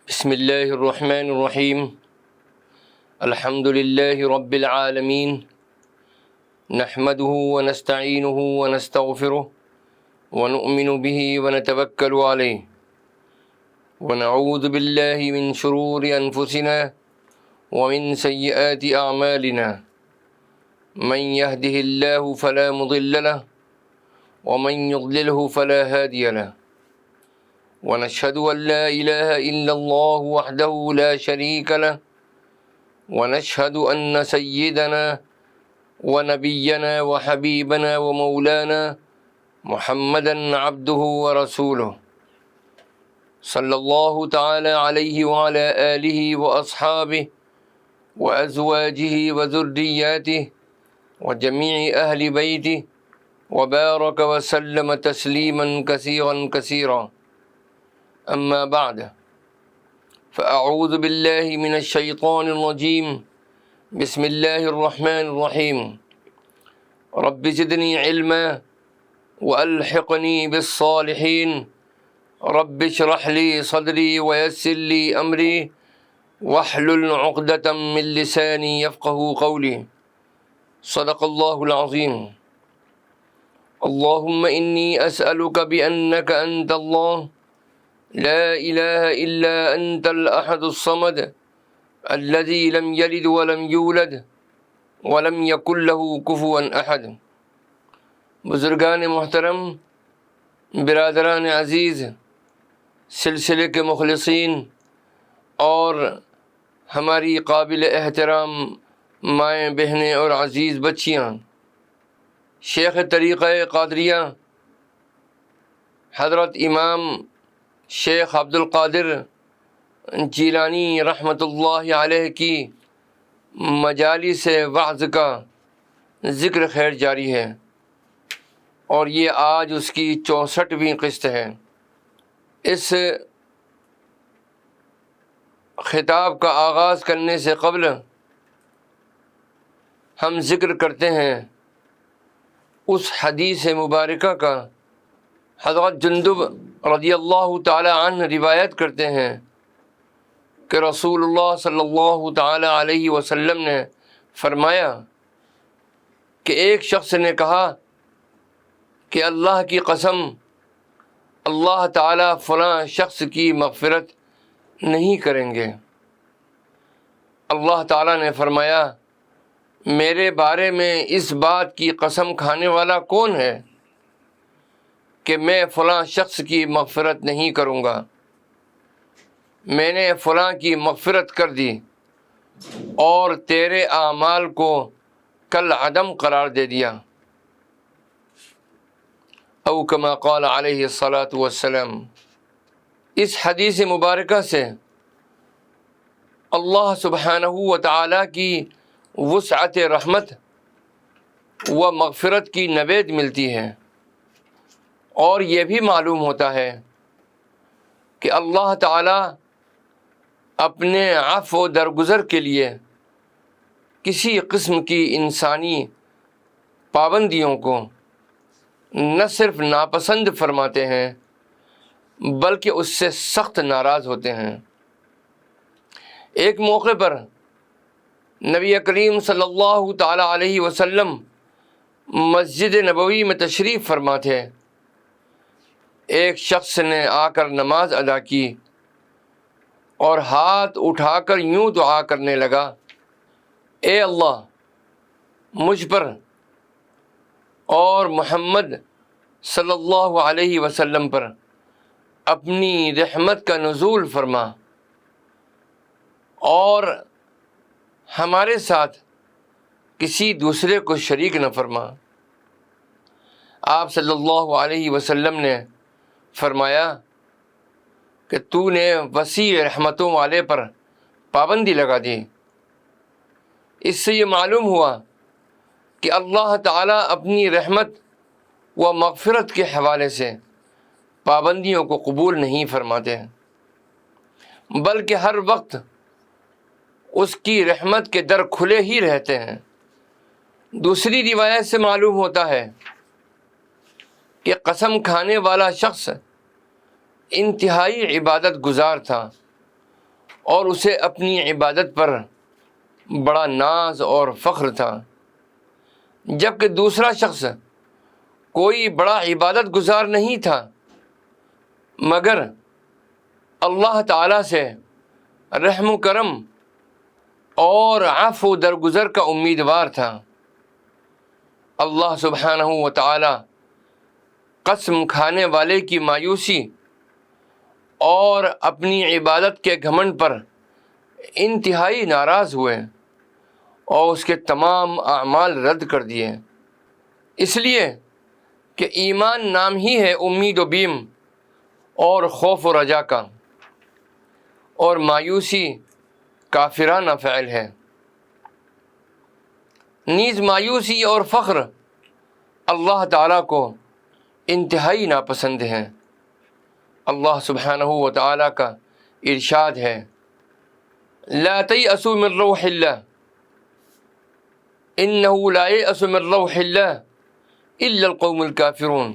بسم اللہ الرحمن الرحیم الحمد للہ رب العالمین نحمده ونستعینه ونستغفره ونؤمن به ونتوکل علیہ ونعوذ باللہ من شرور انفسنا ومن سیئات اعمالنا من يهده الله فلا مضل له ومن يضلله فلا هادي له ونشهد أن لا إله إلا الله وحده لا شريك له ونشهد أن سيدنا ونبينا وحبيبنا ومولانا محمدا عبده ورسوله صلى الله تعالى عليه وعلى آله وأصحابه وأزواجه وذرياته وجميع أهل بيته وبارك وسلم تسليما كثيرا كثيرا. أما بعد فأعوذ بالله من الشيطان الرجيم. بسم الله الرحمن الرحيم. رب زدني علما وألحقني بالصالحين. رب اشرح لي صدري ويسر لي أمري واحلل عقدة من لساني يفقهوا قولي. صدق الله العظيم. اللهم إني أسألك بأنك أنت الله لا إله إلا أنت الأحد الصمد الذي لم يلد ولم يولد ولم يكن له كفوا أحد. بزرگان محترم، برادران عزیز، سلسلے کے مخلصین اور ہماری قابل احترام مائیں بہنیں اور عزیز بچیاں، شیخ طریقہ قادریہ حضرت امام شیخ عبد القادر جیلانی رحمۃ اللہ علیہ کی مجالس وعظ کا ذکر خیر جاری ہے، اور یہ آج اس کی 64ویں قسط ہے. اس خطاب کا آغاز کرنے سے قبل ہم ذکر کرتے ہیں اس حدیث مبارکہ کا. حضرت جندب رضی اللہ تعالی عنہ روایت کرتے ہیں کہ رسول اللہ صلی اللہ تعالی علیہ وسلم نے فرمایا کہ ایک شخص نے کہا کہ اللہ کی قسم، اللہ تعالی فلاں شخص کی مغفرت نہیں کریں گے. اللہ تعالی نے فرمایا، میرے بارے میں اس بات کی قسم کھانے والا کون ہے کہ میں فلاں شخص کی مغفرت نہیں کروں گا؟ میں نے فلاں کی مغفرت کر دی اور تیرے اعمال کو کل عدم قرار دے دیا. او کما قال علیہ الصلاۃ والسلام. اس حدیث مبارکہ سے اللہ سبحانہ و تعالی کی وسعت رحمت و مغفرت کی نوید ملتی ہے، اور یہ بھی معلوم ہوتا ہے کہ اللہ تعالی اپنے عفو و درگزر کے لیے کسی قسم کی انسانی پابندیوں کو نہ صرف ناپسند فرماتے ہیں بلکہ اس سے سخت ناراض ہوتے ہیں. ایک موقع پر نبی کریم صلی اللہ تعالی علیہ وسلم مسجد نبوی میں تشریف فرما تھے. ایک شخص نے آ کر نماز ادا کی اور ہاتھ اٹھا کر یوں دعا کرنے لگا، اے اللہ، مجھ پر اور محمد صلی اللہ علیہ وسلم پر اپنی رحمت کا نزول فرما اور ہمارے ساتھ کسی دوسرے کو شریک نہ فرما. آپ صلی اللہ علیہ وسلم نے فرمایا کہ تو نے وسیع رحمتوں والے پر پابندی لگا دی. اس سے یہ معلوم ہوا کہ اللہ تعالیٰ اپنی رحمت و مغفرت کے حوالے سے پابندیوں کو قبول نہیں فرماتے، بلکہ ہر وقت اس کی رحمت کے در کھلے ہی رہتے ہیں. دوسری روایت سے معلوم ہوتا ہے کہ قسم کھانے والا شخص انتہائی عبادت گزار تھا اور اسے اپنی عبادت پر بڑا ناز اور فخر تھا، جبکہ دوسرا شخص کوئی بڑا عبادت گزار نہیں تھا مگر اللہ تعالیٰ سے رحم و کرم اور عفو درگزر کا امیدوار تھا۔ اللہ سبحانہ و تعالیٰ قسم کھانے والے کی مایوسی اور اپنی عبادت کے گھمنڈ پر انتہائی ناراض ہوئے اور اس کے تمام اعمال رد کر دیے، اس لیے کہ ایمان نام ہی ہے امید و بیم اور خوف و رجا کا، اور مایوسی کافرانہ فعل ہے۔ نیز مایوسی اور فخر اللہ تعالیٰ کو انتہائی ناپسند ہیں۔ اللہ سبحانہ و تعالیٰ کا ارشاد ہے، لا تیأسوا من روح اللہ انہ لا یأس من روح اللہ الا القوم الکافرون۔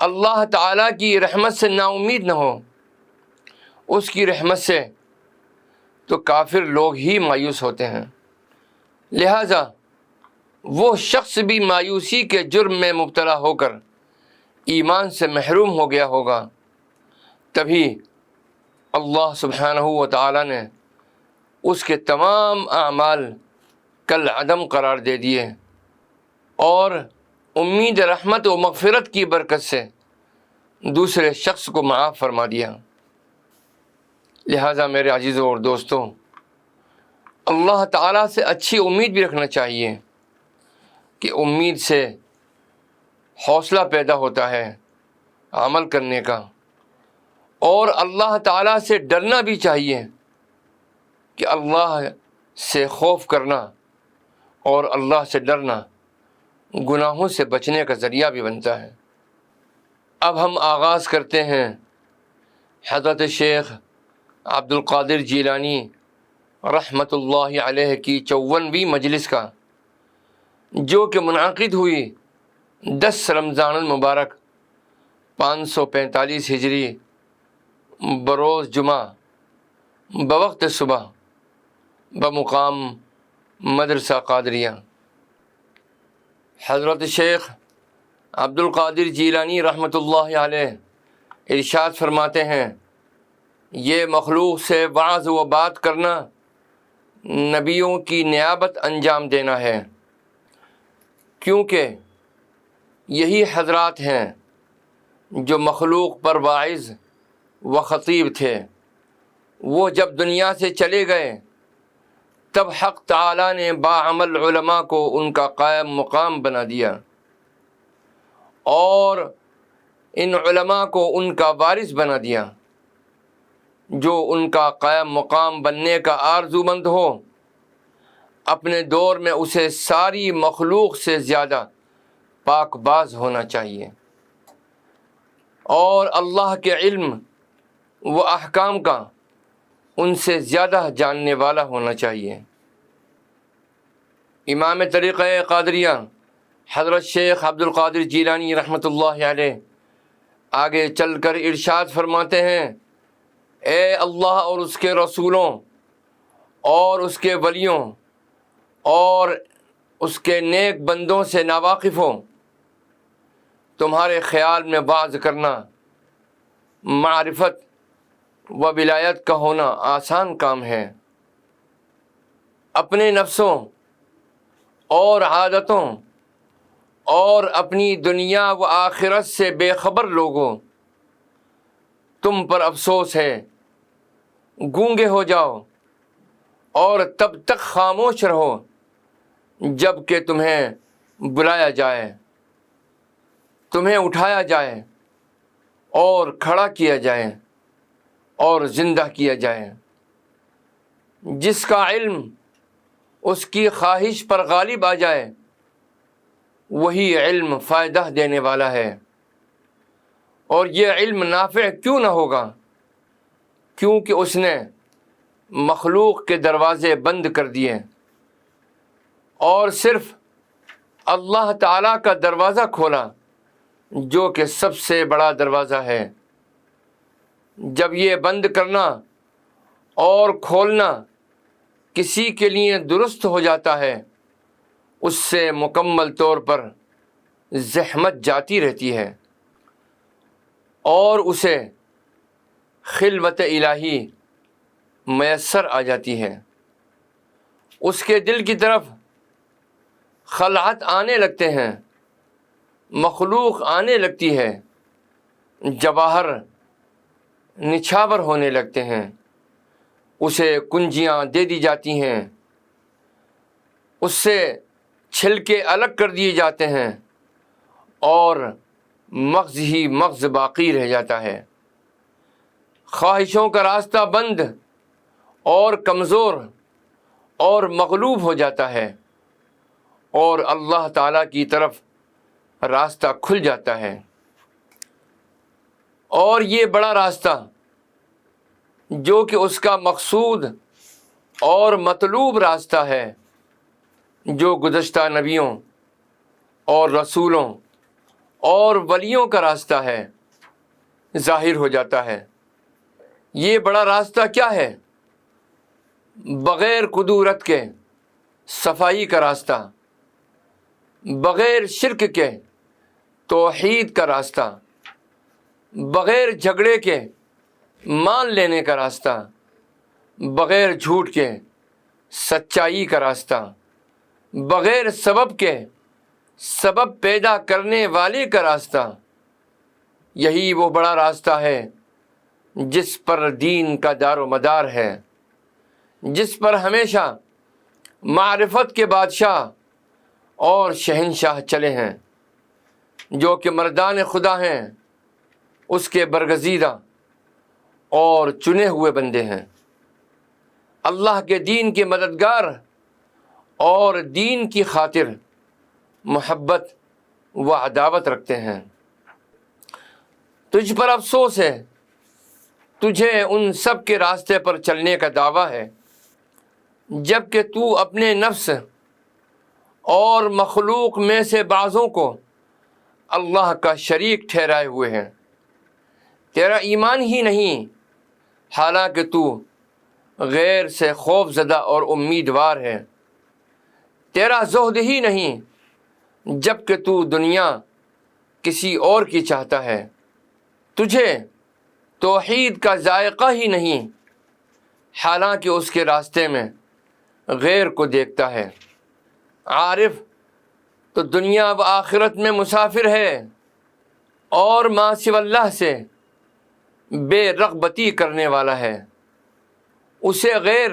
اللہ تعالیٰ کی رحمت سے نا امید نہ ہو، اس کی رحمت سے تو کافر لوگ ہی مایوس ہوتے ہیں، لہذا وہ شخص بھی مایوسی کے جرم میں مبتلا ہو کر ایمان سے محروم ہو گیا ہوگا، تبھی اللہ سبحانہ و تعالیٰ نے اس کے تمام اعمال کالعدم قرار دے دیے اور امید رحمت و مغفرت کی برکت سے دوسرے شخص کو معاف فرما دیا۔ لہٰذا میرے عزیزوں اور دوستوں، اللہ تعالیٰ سے اچھی امید بھی رکھنا چاہیے کہ امید سے حوصلہ پیدا ہوتا ہے عمل کرنے کا، اور اللہ تعالیٰ سے ڈرنا بھی چاہیے کہ اللہ سے خوف کرنا اور اللہ سے ڈرنا گناہوں سے بچنے کا ذریعہ بھی بنتا ہے۔ اب ہم آغاز کرتے ہیں حضرت شیخ عبد القادر جیلانی رحمۃ اللہ علیہ کی 54ویں مجلس کا، جو کہ منعقد ہوئی 10 رمضان المبارک 545 ہجری بروز جمعہ بوقت صبح بمقام مدرسہ قادریہ۔ حضرت شیخ عبد القادر جیلانی رحمۃ اللہ علیہ ارشاد فرماتے ہیں، یہ مخلوق سے وعظ و بات کرنا نبیوں کی نیابت انجام دینا ہے، کیونکہ یہی حضرات ہیں جو مخلوق پر واعظ و خطیب تھے۔ وہ جب دنیا سے چلے گئے تب حق تعالیٰ نے باعمل علماء کو ان کا قائم مقام بنا دیا اور ان علماء کو ان کا وارث بنا دیا۔ جو ان کا قائم مقام بننے کا آرزو مند ہو، اپنے دور میں اسے ساری مخلوق سے زیادہ پاک باز ہونا چاہیے اور اللہ کے علم و احکام کا ان سے زیادہ جاننے والا ہونا چاہیے۔ امام طریقہ قادریہ حضرت شیخ عبد القادر جیلانی رحمۃ اللہ علیہ آگے چل کر ارشاد فرماتے ہیں، اے اللہ اور اس کے رسولوں اور اس کے ولیوں اور اس کے نیک بندوں سے ناواقف ہو، تمہارے خیال میں وعظ کرنا معرفت و ولایت کا ہونا آسان کام ہے۔ اپنے نفسوں اور عادتوں اور اپنی دنیا و آخرت سے بے خبر لوگوں، تم پر افسوس ہے، گونگے ہو جاؤ اور تب تک خاموش رہو جب کہ تمہیں بلایا جائے، تمہیں اٹھایا جائے اور کھڑا کیا جائے اور زندہ کیا جائے۔ جس کا علم اس کی خواہش پر غالب آ جائے وہی علم فائدہ دینے والا ہے، اور یہ علم نافع کیوں نہ ہوگا، کیونکہ اس نے مخلوق کے دروازے بند کر دیے اور صرف اللہ تعالیٰ کا دروازہ کھولا جو کہ سب سے بڑا دروازہ ہے۔ جب یہ بند کرنا اور کھولنا کسی کے لیے درست ہو جاتا ہے اس سے مکمل طور پر زحمت جاتی رہتی ہے اور اسے خلوت الہی میسر آ جاتی ہے۔ اس کے دل کی طرف خلعت آنے لگتے ہیں، مخلوق آنے لگتی ہے، جواہر نچھاور ہونے لگتے ہیں، اسے کنجیاں دے دی جاتی ہیں، اس سے چھلکے الگ کر دیے جاتے ہیں اور مغز ہی مغز باقی رہ جاتا ہے۔ خواہشوں کا راستہ بند اور کمزور اور مغلوب ہو جاتا ہے اور اللہ تعالیٰ کی طرف راستہ کھل جاتا ہے۔ اور یہ بڑا راستہ جو کہ اس کا مقصود اور مطلوب راستہ ہے، جو گزشتہ نبیوں اور رسولوں اور ولیوں کا راستہ ہے، ظاہر ہو جاتا ہے۔ یہ بڑا راستہ کیا ہے؟ بغیر کدورت کے صفائی کا راستہ، بغیر شرک کے توحید کا راستہ، بغیر جھگڑے کے مان لینے کا راستہ، بغیر جھوٹ کے سچائی کا راستہ، بغیر سبب کے سبب پیدا کرنے والے کا راستہ۔ یہی وہ بڑا راستہ ہے جس پر دین کا دار و مدار ہے، جس پر ہمیشہ معرفت کے بادشاہ اور شہنشاہ چلے ہیں، جو کہ مردان خدا ہیں، اس کے برگزیدہ اور چنے ہوئے بندے ہیں، اللہ کے دین کے مددگار اور دین کی خاطر محبت و عداوت رکھتے ہیں۔ تجھ پر افسوس ہے، تجھے ان سب کے راستے پر چلنے کا دعویٰ ہے، جب کہ تو اپنے نفس اور مخلوق میں سے بعضوں کو اللہ کا شریک ٹھہرائے ہوئے ہیں۔ تیرا ایمان ہی نہیں، حالانکہ تو غیر سے خوف زدہ اور امیدوار ہے۔ تیرا زہد ہی نہیں، جب کہ تو دنیا کسی اور کی چاہتا ہے۔ تجھے توحید کا ذائقہ ہی نہیں، حالانکہ اس کے راستے میں غیر کو دیکھتا ہے۔ عارف تو دنیا و آخرت میں مسافر ہے اور ما سوی اللہ سے بے رغبتی کرنے والا ہے۔ اسے غیر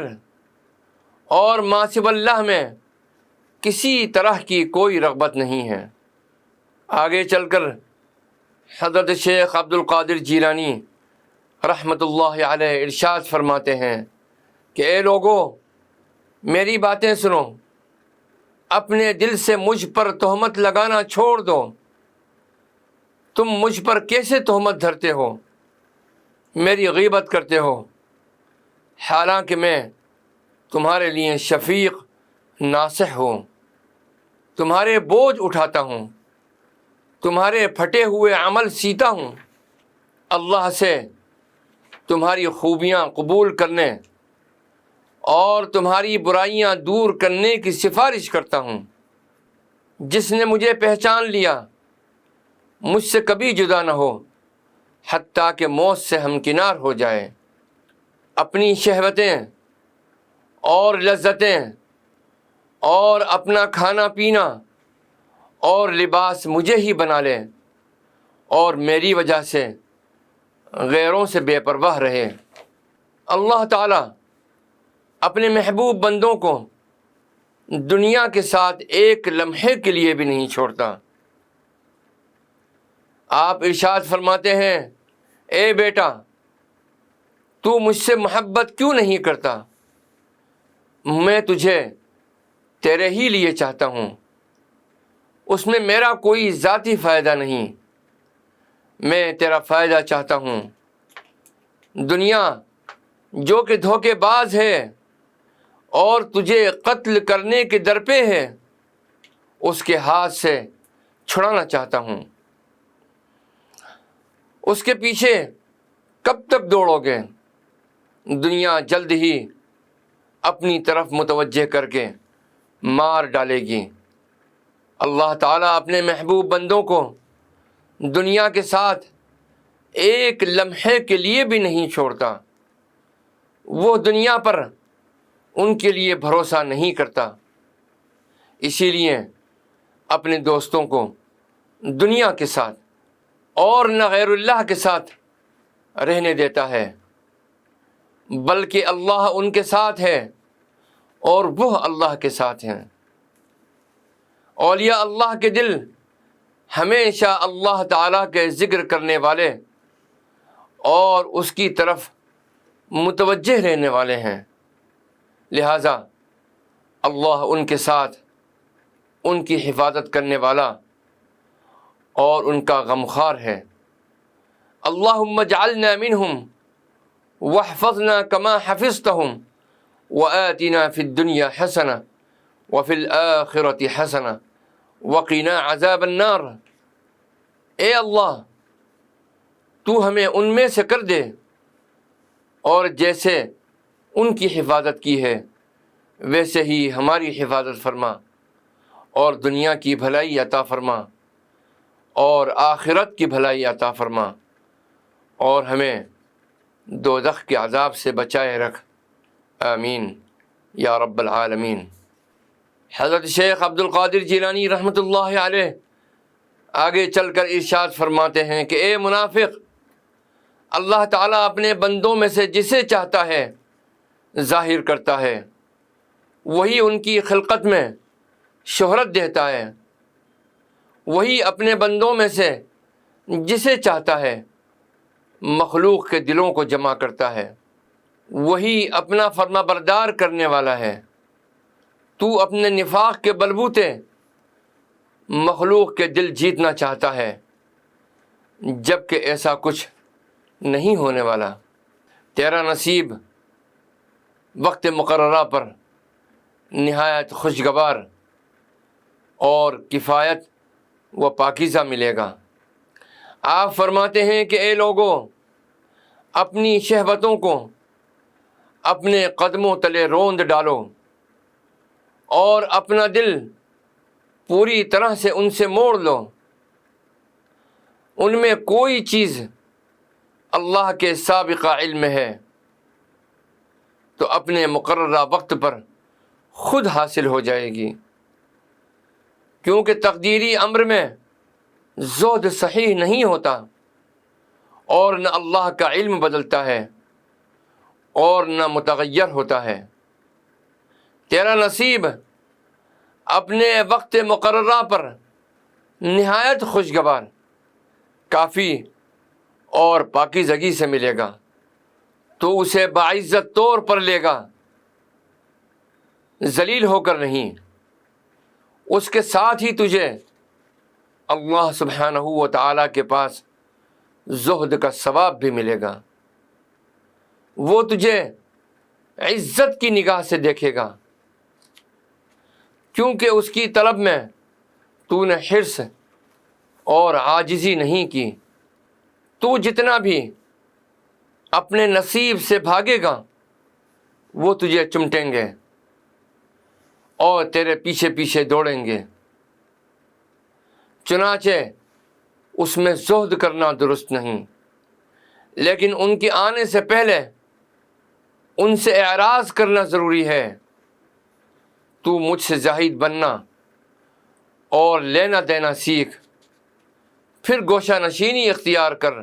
اور ما سوی اللہ میں کسی طرح کی کوئی رغبت نہیں ہے۔ آگے چل کر حضرت شیخ عبد القادر جیلانی رحمۃ اللہ علیہ ارشاد فرماتے ہیں کہ اے لوگو، میری باتیں سنو، اپنے دل سے مجھ پر تہمت لگانا چھوڑ دو۔ تم مجھ پر کیسے تہمت دھرتے ہو، میری غیبت کرتے ہو، حالانکہ میں تمہارے لیے شفیق ناصح ہوں، تمہارے بوجھ اٹھاتا ہوں، تمہارے پھٹے ہوئے عمل سیتا ہوں، اللہ سے تمہاری خوبیاں قبول کرنے اور تمہاری برائیاں دور کرنے کی سفارش کرتا ہوں۔ جس نے مجھے پہچان لیا مجھ سے کبھی جدا نہ ہو حتیٰ کہ موت سے ہمکنار ہو جائے۔ اپنی شہوتیں اور لذتیں اور اپنا کھانا پینا اور لباس مجھے ہی بنا لے اور میری وجہ سے غیروں سے بے پرواہ رہے۔ اللہ تعالیٰ اپنے محبوب بندوں کو دنیا کے ساتھ ایک لمحے کے لیے بھی نہیں چھوڑتا۔ آپ ارشاد فرماتے ہیں، اے بیٹا، تو مجھ سے محبت کیوں نہیں کرتا؟ میں تجھے تیرے ہی لیے چاہتا ہوں، اس میں میرا کوئی ذاتی فائدہ نہیں، میں تیرا فائدہ چاہتا ہوں۔ دنیا جو کہ دھوکے باز ہے اور تجھے قتل کرنے کے درپے ہے، اس کے ہاتھ سے چھڑانا چاہتا ہوں۔ اس کے پیچھے کب تک دوڑو گے؟ دنیا جلد ہی اپنی طرف متوجہ کر کے مار ڈالے گی۔ اللہ تعالیٰ اپنے محبوب بندوں کو دنیا کے ساتھ ایک لمحے کے لیے بھی نہیں چھوڑتا۔ وہ دنیا پر ان کے لیے بھروسہ نہیں کرتا، اسی لیے اپنے دوستوں کو دنیا کے ساتھ اور نہ غیر اللہ کے ساتھ رہنے دیتا ہے، بلکہ اللہ ان کے ساتھ ہے اور وہ اللہ کے ساتھ ہیں۔ اولیاء اللہ کے دل ہمیشہ اللہ تعالیٰ کے ذکر کرنے والے اور اس کی طرف متوجہ رہنے والے ہیں، لہٰذا اللہ ان کے ساتھ ان کی حفاظت کرنے والا اور ان کا غمخوار ہے۔ اللہم اجعلنا منہم واحفظنا کما حفظتہم وآتنا فی الدنیا حسنہ وفی الآخرۃ حسنہ وقنا عذاب النار۔ اے اللہ، تو ہمیں ان میں سے کر دے، اور جیسے ان کی حفاظت کی ہے ویسے ہی ہماری حفاظت فرما، اور دنیا کی بھلائی عطا فرما اور آخرت کی بھلائی عطا فرما، اور ہمیں دوزخ کے عذاب سے بچائے رکھ، آمین یا رب العالمین۔ حضرت شیخ عبد القادر جیلانی رحمۃ اللہ علیہ آگے چل کر ارشاد فرماتے ہیں کہ اے منافق، اللہ تعالیٰ اپنے بندوں میں سے جسے چاہتا ہے ظاہر کرتا ہے، وہی ان کی خلقت میں شہرت دیتا ہے، وہی اپنے بندوں میں سے جسے چاہتا ہے مخلوق کے دلوں کو جمع کرتا ہے، وہی اپنا فرما بردار کرنے والا ہے۔ تو اپنے نفاق کے بلبوتے مخلوق کے دل جیتنا چاہتا ہے، جبکہ ایسا کچھ نہیں ہونے والا۔ تیرا نصیب وقت مقررہ پر نہایت خوشگوار اور کفایت و پاکیزہ ملے گا۔ آپ فرماتے ہیں کہ اے لوگوں، اپنی شہوتوں کو اپنے قدموں تلے روند ڈالو اور اپنا دل پوری طرح سے ان سے موڑ لو۔ ان میں کوئی چیز اللہ کے سابقہ علم ہے تو اپنے مقررہ وقت پر خود حاصل ہو جائے گی، کیونکہ تقدیری امر میں زہد صحیح نہیں ہوتا، اور نہ اللہ کا علم بدلتا ہے اور نہ متغیر ہوتا ہے۔ تیرا نصیب اپنے وقت مقررہ پر نہایت خوشگوار، کافی اور پاکیزگی سے ملے گا، تو اسے باعزت طور پر لے گا، ذلیل ہو کر نہیں۔ اس کے ساتھ ہی تجھے اللہ سبحانہ و تعالیٰ کے پاس زہد کا ثواب بھی ملے گا۔ وہ تجھے عزت کی نگاہ سے دیکھے گا، کیونکہ اس کی طلب میں تو نے حرص اور عاجزی نہیں کی۔ تو جتنا بھی اپنے نصیب سے بھاگے گا وہ تجھے چمٹیں گے اور تیرے پیچھے پیچھے دوڑیں گے۔ چنانچہ اس میں زہد کرنا درست نہیں، لیکن ان کے آنے سے پہلے ان سے اعراض کرنا ضروری ہے۔ تو مجھ سے زاہد بننا اور لینا دینا سیکھ، پھر گوشہ نشینی اختیار کر،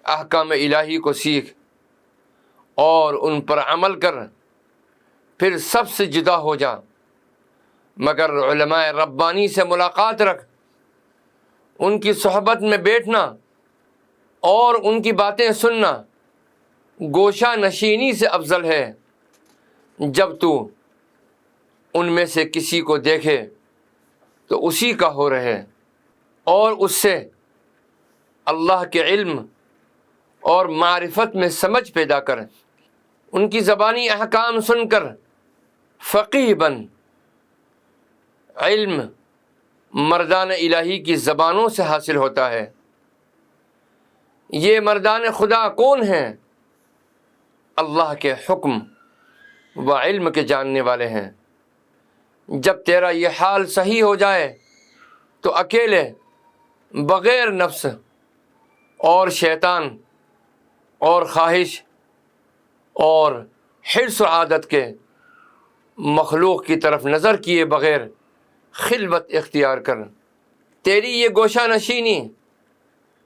احکام الہی کو سیکھ اور ان پر عمل کر، پھر سب سے جدا ہو جا، مگر علماء ربانی سے ملاقات رکھ، ان کی صحبت میں بیٹھنا اور ان کی باتیں سننا گوشہ نشینی سے افضل ہے۔ جب تو ان میں سے کسی کو دیکھے تو اسی کا ہو رہے، اور اس سے اللہ کے علم اور معرفت میں سمجھ پیدا کر، ان کی زبانی احکام سن کر فقیہ بن۔ علم مردان الہی کی زبانوں سے حاصل ہوتا ہے۔ یہ مردان خدا کون ہیں؟ اللہ کے حکم و علم کے جاننے والے ہیں۔ جب تیرا یہ حال صحیح ہو جائے تو اکیلے بغیر نفس اور شیطان اور خواہش اور حرص و عادت کے مخلوق کی طرف نظر کیے بغیر خلوت اختیار کر۔ تیری یہ گوشہ نشینی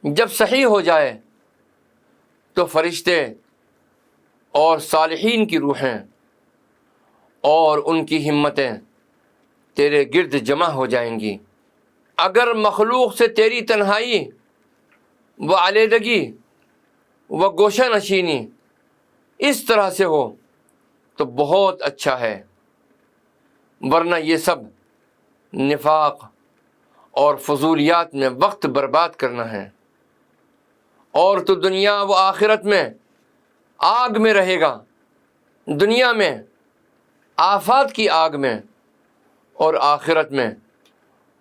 جب صحیح ہو جائے تو فرشتے اور صالحین کی روحیں اور ان کی ہمتیں تیرے گرد جمع ہو جائیں گی۔ اگر مخلوق سے تیری تنہائی و علیحدگی و گوشہ نشینی اس طرح سے ہو تو بہت اچھا ہے، ورنہ یہ سب نفاق اور فضولیات میں وقت برباد کرنا ہے، اور تو دنیا و آخرت میں آگ میں رہے گا، دنیا میں آفات کی آگ میں اور آخرت میں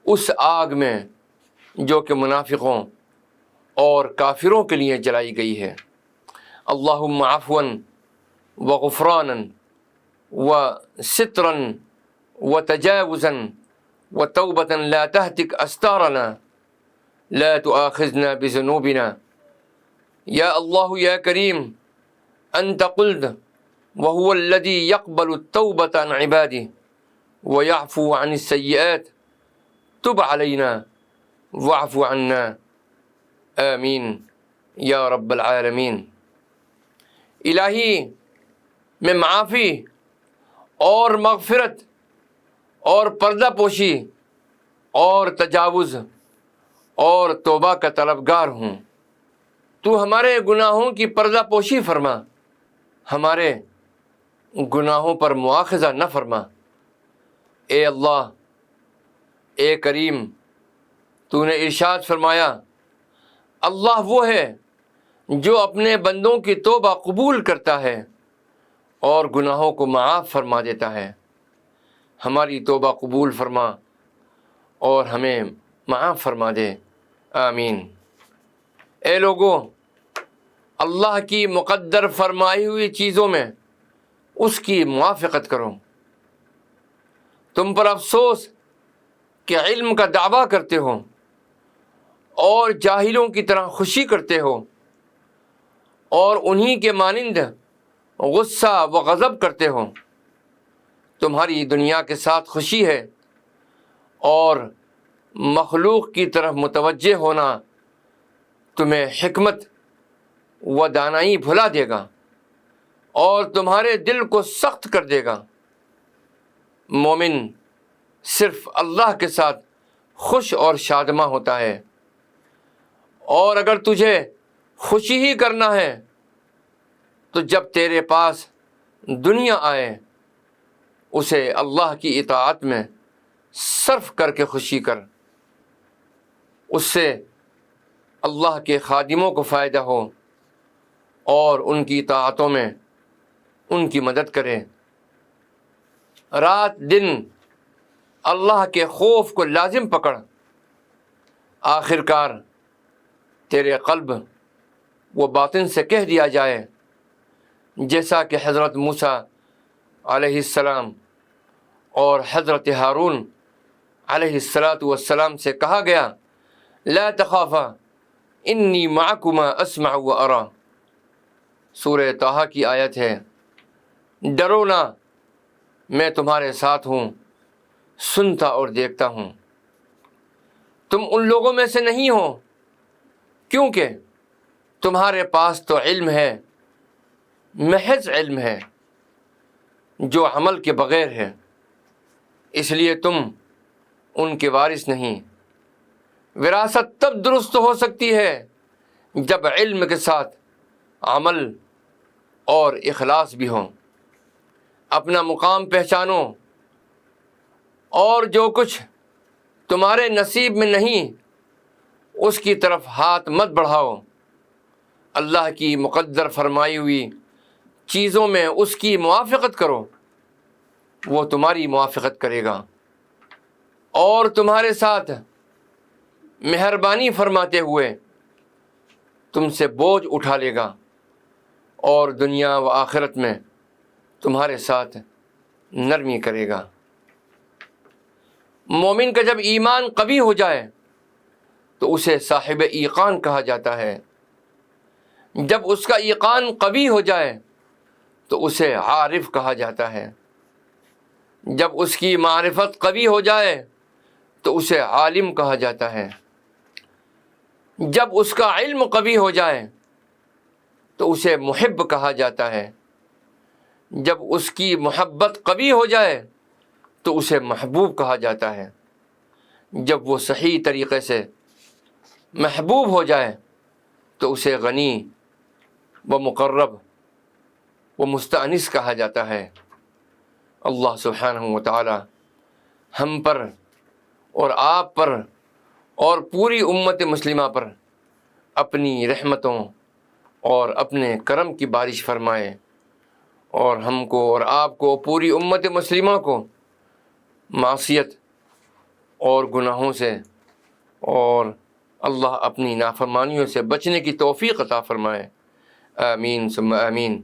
اس آگ میں جو کہ منافقوں اور کافروں کے لیے جلائی گئی ہے۔ اللہم عفوا وغفرانا وسترا وتجاوزا وتوبة لا تهتك أستارنا لا تؤاخذنا بذنوبنا۔ یا اللہ یا کریم، انت قلت وهو الذي يقبل التوبة عن عباده ويعفو عن السيئات تب علينا واعف عنا آمین یا رب العالمین۔ الہی، میں معافی اور مغفرت اور پردہ پوشی اور تجاوز اور توبہ کا طلبگار ہوں۔ تو ہمارے گناہوں کی پردہ پوشی فرما، ہمارے گناہوں پر مواخذہ نہ فرما۔ اے اللہ، اے کریم، تو نے ارشاد فرمایا، اللہ وہ ہے جو اپنے بندوں کی توبہ قبول کرتا ہے اور گناہوں کو معاف فرما دیتا ہے۔ ہماری توبہ قبول فرما اور ہمیں معاف فرما دے، آمین۔ اے لوگوں، اللہ کی مقدر فرمائی ہوئی چیزوں میں اس کی موافقت کرو۔ تم پر افسوس کہ علم کا دعویٰ کرتے ہو اور جاہلوں کی طرح خوشی کرتے ہو اور انہی کے مانند غصہ و غضب کرتے ہو۔ تمہاری دنیا کے ساتھ خوشی ہے اور مخلوق کی طرف متوجہ ہونا تمہیں حکمت و دانائی بھلا دے گا اور تمہارے دل کو سخت کر دے گا۔ مومن صرف اللہ کے ساتھ خوش اور شادماں ہوتا ہے، اور اگر تجھے خوشی ہی کرنا ہے تو جب تیرے پاس دنیا آئے اسے اللہ کی اطاعت میں صرف کر کے خوشی کر، اس سے اللہ کے خادموں کو فائدہ ہو اور ان کی اطاعتوں میں ان کی مدد کرے۔ رات دن اللہ کے خوف کو لازم پکڑ، آخر کار تیرے قلب و باطن سے کہہ دیا جائے جیسا کہ حضرت موسیٰ علیہ السلام اور حضرت ہارون علیہ السلام سے کہا گیا، لا تخافا انی معکما اسمع و ارا۔ سورہ طٰہٰ کی آیت ہے، ڈرو نہ، میں تمہارے ساتھ ہوں، سنتا اور دیکھتا ہوں۔ تم ان لوگوں میں سے نہیں ہو کیونکہ تمہارے پاس تو علم ہے، محض علم ہے جو عمل کے بغیر ہے، اس لیے تم ان کے وارث نہیں۔ وراثت تب درست ہو سکتی ہے جب علم کے ساتھ عمل اور اخلاص بھی ہوں۔ اپنا مقام پہچانو اور جو کچھ تمہارے نصیب میں نہیں اس کی طرف ہاتھ مت بڑھاؤ۔ اللہ کی مقدر فرمائی ہوئی چیزوں میں اس کی موافقت کرو، وہ تمہاری موافقت کرے گا اور تمہارے ساتھ مہربانی فرماتے ہوئے تم سے بوجھ اٹھا لے گا اور دنیا و آخرت میں تمہارے ساتھ نرمی کرے گا۔ مومن کا جب ایمان قوی ہو جائے تو اسے صاحب ایقان کہا جاتا ہے، جب اس کا ایقان قوی ہو جائے تو اسے عارف کہا جاتا ہے، جب اس کی معرفت قوی ہو جائے تو اسے عالم کہا جاتا ہے، جب اس کا علم قوی ہو جائے تو اسے محب کہا جاتا ہے، جب اس کی محبت قوی ہو جائے تو اسے محبوب کہا جاتا ہے، جب وہ صحیح طریقے سے محبوب ہو جائے تو اسے غنی و مقرب و مستأنس کہا جاتا ہے۔ اللہ سبحانہ و تعالی ہم پر اور آپ پر اور پوری امت مسلمہ پر اپنی رحمتوں اور اپنے کرم کی بارش فرمائے، اور ہم کو اور آپ کو پوری امت مسلمہ کو معصیت اور گناہوں سے اور اللہ اپنی نافرمانیوں سے بچنے کی توفیق عطا فرمائے۔ آمین ثم آمین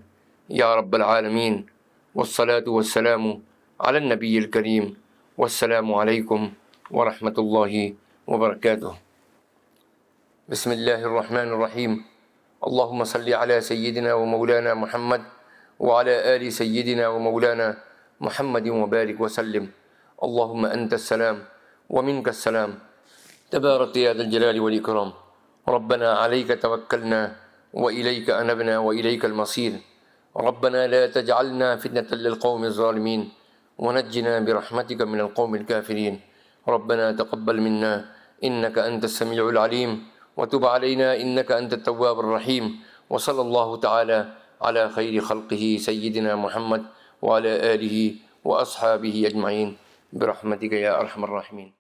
یا رب العالمین، والصلاة والسلام علی النبی الکریم، والسلام علیکم ورحمۃ اللہ وبرکاتہ۔ بسم اللہ الرحمن الرحیم، اللہم صلی علی سیدنا و مولانا محمد وعلی آل سیدنا و مولانا محمد وبارک وسلم۔ اللہم انت السلام ومنک السلام، تبارک یا ذا الجلال والاکرام۔ ربنا علیک توکلنا وإلیک انبنا وإلیک المصیر، ربنا لا تجعلنا فتنة للقوم الظالمین ونجنا برحمتك من القوم الكافرين، ربنا تقبل منا إنك أنت السميع العليم وتب علينا إنك أنت التواب الرحيم، وصلى الله تعالى على خير خلقه سيدنا محمد وعلى آله وأصحابه أجمعين برحمتك يا أرحم الراحمين۔